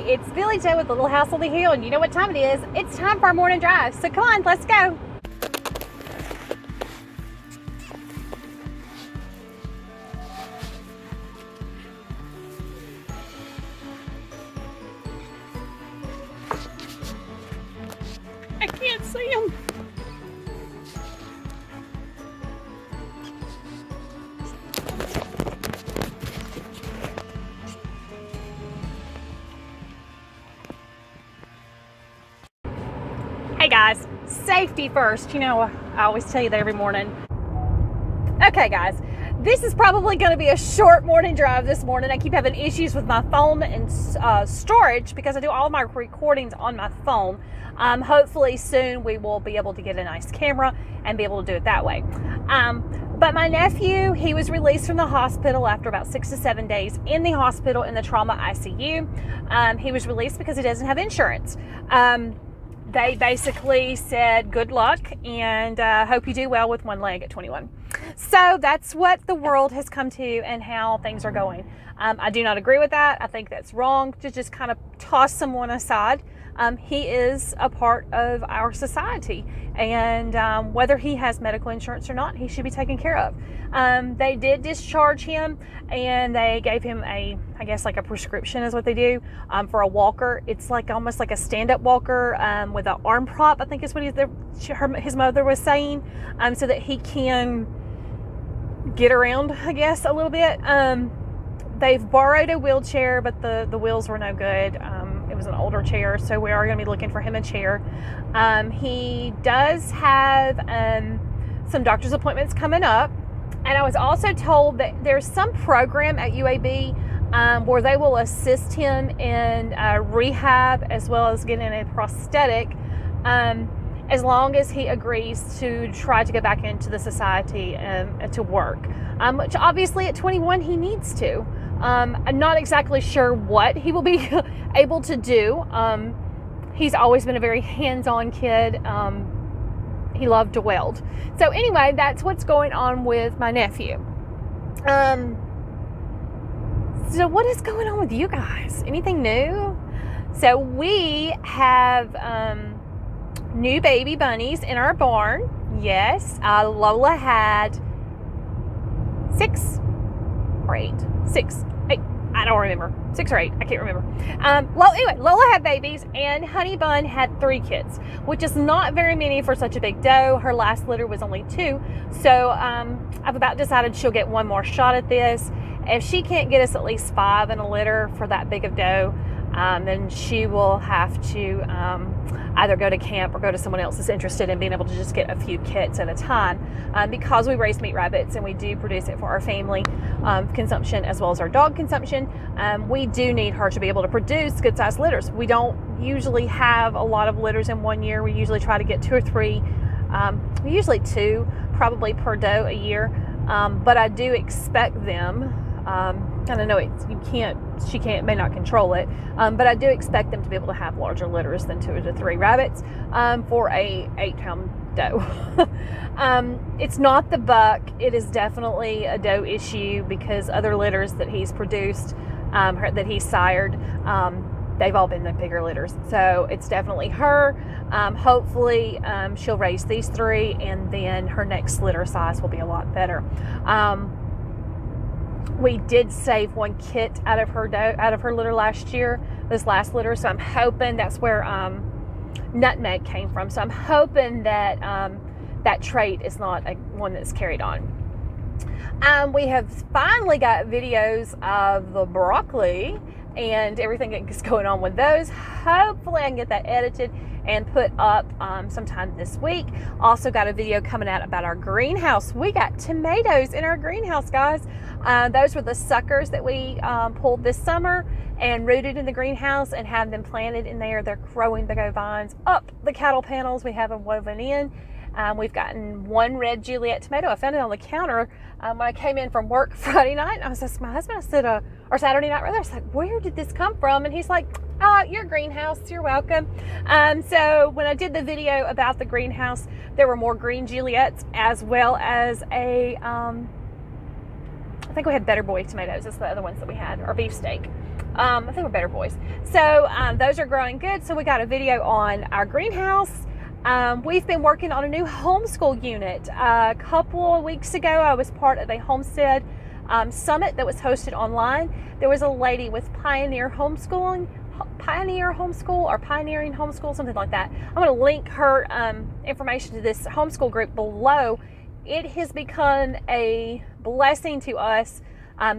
it's Billy Joe with the Little House on the Hill, and you know what time it is. It's time for our morning drive. So come on, let's go. I can't see him. Hey guys, safety first. You know, I always tell you that every morning. Okay guys, this is probably going to be a short morning drive this morning. I keep having issues with my phone and storage because I do all my recordings on my phone. Hopefully soon we will be able to get a nice camera and be able to do it that way. But my nephew, he was released from the hospital after about 6 to 7 days in the hospital in the trauma ICU. He was released because he doesn't have insurance. They basically said, good luck and hope you do well with one leg at 21. So that's what the world has come to and how things are going. I do not agree with that. I think that's wrong to just kind of toss someone aside. He is a part of our society, and whether he has medical insurance or not, he should be taken care of. They did discharge him, and they gave him I guess like a prescription is what they do, for a walker. It's like almost like a stand-up walker with an arm prop, I think is what his mother was saying, so that he can get around, I guess, a little bit. They've borrowed a wheelchair, but the wheels were no good. It was an older chair, so we are going to be looking for him a chair. He does have some doctor's appointments coming up, and I was also told that there's some program at UAB where they will assist him in rehab as well as getting a prosthetic, as long as he agrees to try to go back into the society to work, which obviously at 21 he needs to. I'm not exactly sure what he will be able to do. He's always been a very hands-on kid. He loved to weld. So anyway, that's what's going on with my nephew. So what is going on with you guys? Anything new? So we have new baby bunnies in our barn. Yes, Lola had 6 or 8. 6, 8, I don't remember. 6 or 8, I can't remember. Well, anyway, Lola had babies, and Honey Bun had 3 kids, which is not very many for such a big doe. Her last litter was only 2, so I've about decided she'll get one more shot at this. If she can't get us at least 5 in a litter for that big of doe, then she will have to either go to camp or go to someone else that's interested in being able to just get a few kits at a time. Because we raise meat rabbits and we do produce it for our family consumption as well as our dog consumption, we do need her to be able to produce good sized litters. We don't usually have a lot of litters in one year. We usually try to get 2 or 3, usually 2 probably per doe a year, but I do expect them, and I know she may not control it, but I do expect them to be able to have larger litters than 2 to 3 rabbits for a 8-pound doe. It's not the buck. It is definitely a doe issue because other litters that he's produced, that he's sired, they've all been the bigger litters. So it's definitely her. Hopefully she'll raise these 3, and then her next litter size will be a lot better. We did save 1 kit out of her litter last year, this last litter. So I'm hoping that's where Nutmeg came from. So I'm hoping that that trait is not one that's carried on. We have finally got videos of the broccoli and everything that's going on with those. Hopefully I can get that edited and put up sometime this week. Also got a video coming out about our greenhouse. We got tomatoes in our greenhouse, guys. Those were the suckers that we pulled this summer and rooted in the greenhouse and have them planted in there. They're growing big old vines up the cattle panels. We have them woven in. We've gotten 1 red Juliet tomato. I found it on the counter when I came in from work Friday night. I was asking my husband, I said, or Saturday night rather, I was like, where did this come from? And he's like, your greenhouse, you're welcome. So when I did the video about the greenhouse, there were more green Juliets as well as a I think we had Better Boy tomatoes. That's the other ones that we had, or beefsteak. I think we're Better Boys. So those are growing good. So we got a video on our greenhouse. We've been working on a new homeschool unit. A couple of weeks ago, I was part of a Homestead summit that was hosted online. There was a lady with Pioneering Homeschool, or Pioneering Homeschool, something like that. I'm going to link her information to this homeschool group below. It has become a blessing to us.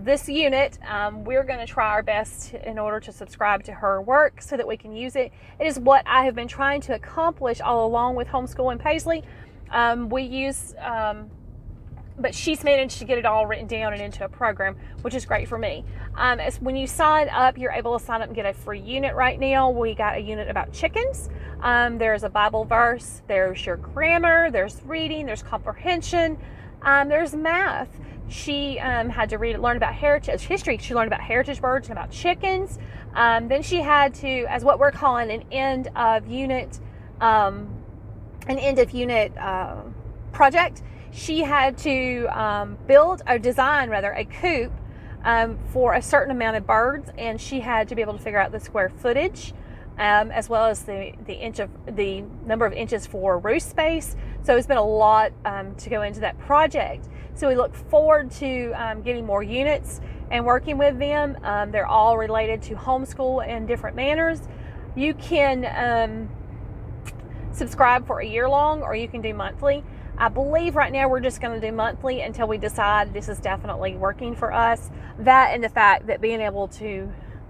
This unit, we're going to try our best in order to subscribe to her work so that we can use it. It is what I have been trying to accomplish all along with Homeschool in Paisley. We use, but she's managed to get it all written down and into a program, which is great for me. As when you sign up, you're able to sign up and get a free unit right now. We got a unit about chickens. There's a Bible verse. There's your grammar. There's reading. There's comprehension. There's math. She had to learn about history. She learned about heritage birds and about chickens. Then she had to, as what we're calling an end of unit project, she had to design a coop for a certain amount of birds, and she had to be able to figure out the square footage, as well as the number of inches for roost space. So it's been a lot to go into that project. So we look forward to getting more units and working with them. They're all related to homeschool in different manners. You can subscribe for a year long, or you can do monthly. I believe right now we're just going to do monthly until we decide this is definitely working for us. That and the fact that being able to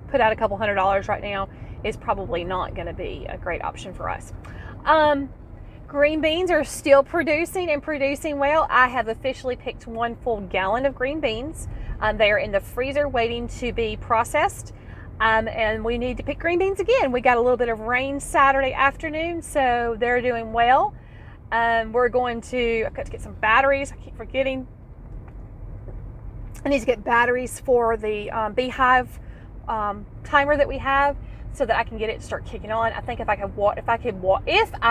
put out a couple $100 right now is probably not going to be a great option for us. Green beans are still producing and producing well. I have officially picked 1 full gallon of green beans. They are in the freezer waiting to be processed. And we need to pick green beans again. We got a little bit of rain Saturday afternoon, so they're doing well. I've got to get some batteries. I keep forgetting. I need to get batteries for the beehive timer that we have, so that I can get it to start kicking on. I think if I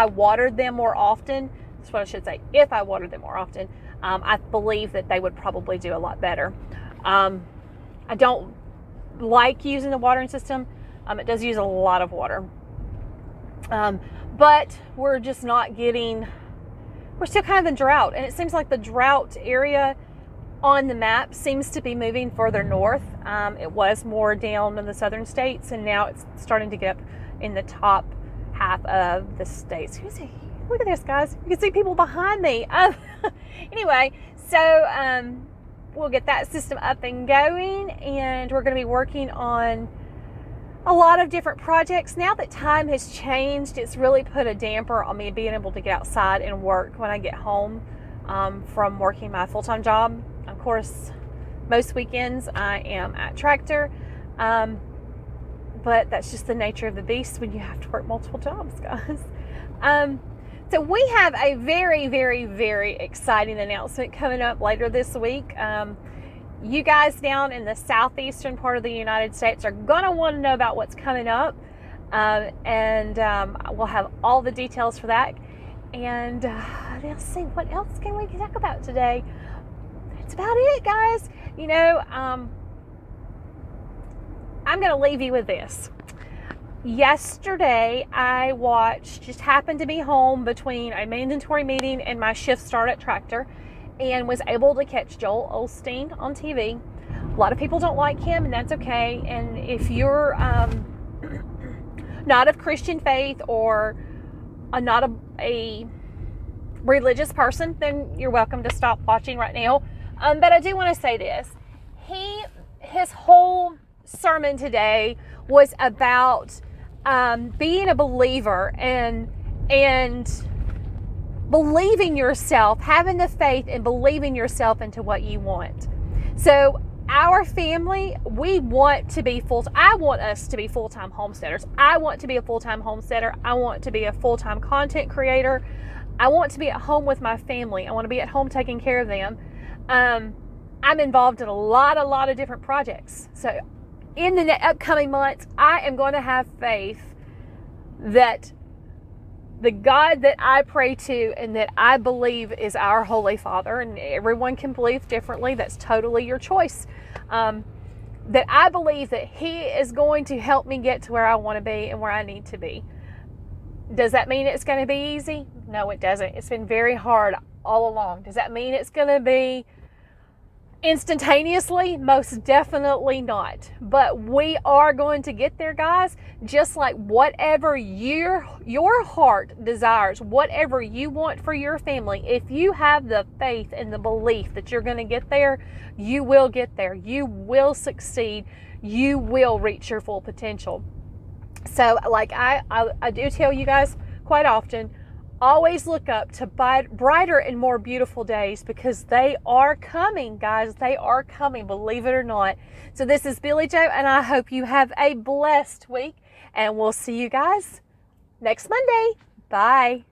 watered them more often, that's what I should say. If I watered them more often, I believe that they would probably do a lot better. I don't like using the watering system. It does use a lot of water. But we're just not getting, we're still kind of in drought. And it seems like the drought area on the map seems to be moving further north. It was more down in the southern states, and now it's starting to get up in the top half of the states. Look at this, guys. You can see people behind me. Anyway, so we'll get that system up and going, and we're going to be working on a lot of different projects. Now that time has changed, it's really put a damper on me being able to get outside and work when I get home from working my full-time job. Of course, most weekends I am at Tractor, but that's just the nature of the beast when you have to work multiple jobs, guys. So we have a very, very, very exciting announcement coming up later this week. You guys down in the southeastern part of the United States are going to want to know about what's coming up, and we'll have all the details for that. And let's see, what else can we talk about today? That's about it, guys. I'm going to leave you with this. Yesterday, I just happened to be home between a mandatory meeting and my shift start at Tractor, and was able to catch Joel Osteen on TV. A lot of people don't like him, and that's okay. And if you're not of Christian faith, or not a religious person, then you're welcome to stop watching right now. But I do want to say this. His whole sermon today was about being a believer and believing yourself, having the faith and believing yourself into what you want. So our family, I want us to be full-time homesteaders. I want to be a full-time homesteader. I want to be a full-time content creator. I want to be at home with my family. I want to be at home taking care of them. I'm involved in a lot of different projects. So in the upcoming months, I am going to have faith that the God that I pray to and that I believe is our Holy Father, and everyone can believe differently, that's totally your choice, that I believe that He is going to help me get to where I want to be and where I need to be. Does that mean it's going to be easy? No, it doesn't. It's been very hard all along. Does that mean it's going to be instantaneously? Most definitely not. But we are going to get there, guys. Just like whatever your heart desires, whatever you want for your family, if you have the faith and the belief that you're going to get there, you will get there. You will succeed. You will reach your full potential. So like I do tell you guys quite often, always look up to brighter and more beautiful days, because they are coming, guys. They are coming, believe it or not. So this is Billy Joe, and I hope you have a blessed week, and we'll see you guys next Monday. Bye.